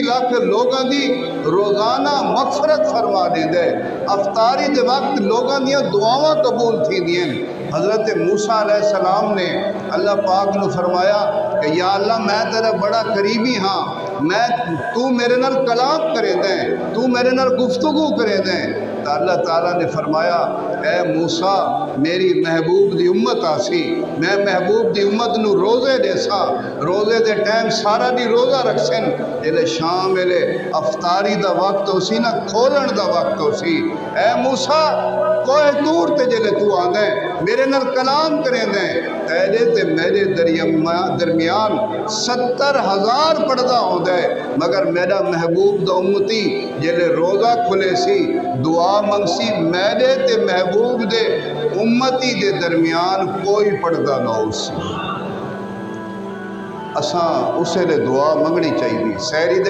لاکھ لوگاں دی روزانہ مغفرت فرما دے۔ افطاری دے وقت لوگاں دیاں دعاواں قبول تھی دیں۔ حضرت موسیٰ علیہ السلام نے اللہ پاک نے فرمایا کہ یا اللہ میں تیرا بڑا قریبی ہاں، تو میرے نال کلام کرے دیں، تو میرے نال گفتگو کرے دیں۔ تو اللہ تعالیٰ نے فرمایا اے موسیٰ میری محبوب دی امت آسی، میں محبوب دی امت نو روزے دے سا، روزے دے ٹائم سارا دی روزہ رکھ سن، جلے شام ویلے افطاری دا وقت ہو سی نا، کھولن دا وقت ہو سی، اے موسیٰ کوہ دور تے جلے تو آندیں میرے نال کلام کریں دیں، تیرے تے میرے درمیان 70,000 پردہ ہوں دے، مگر میرا محبوب دا امتی جلے روزہ کھلے سی دعا منگسی میرے تے محبوب دے امتی دے درمیان کوئی پردہ نہ ہو سی۔ اساں اسے لے دعا منگنی چاہیے۔ سحری دے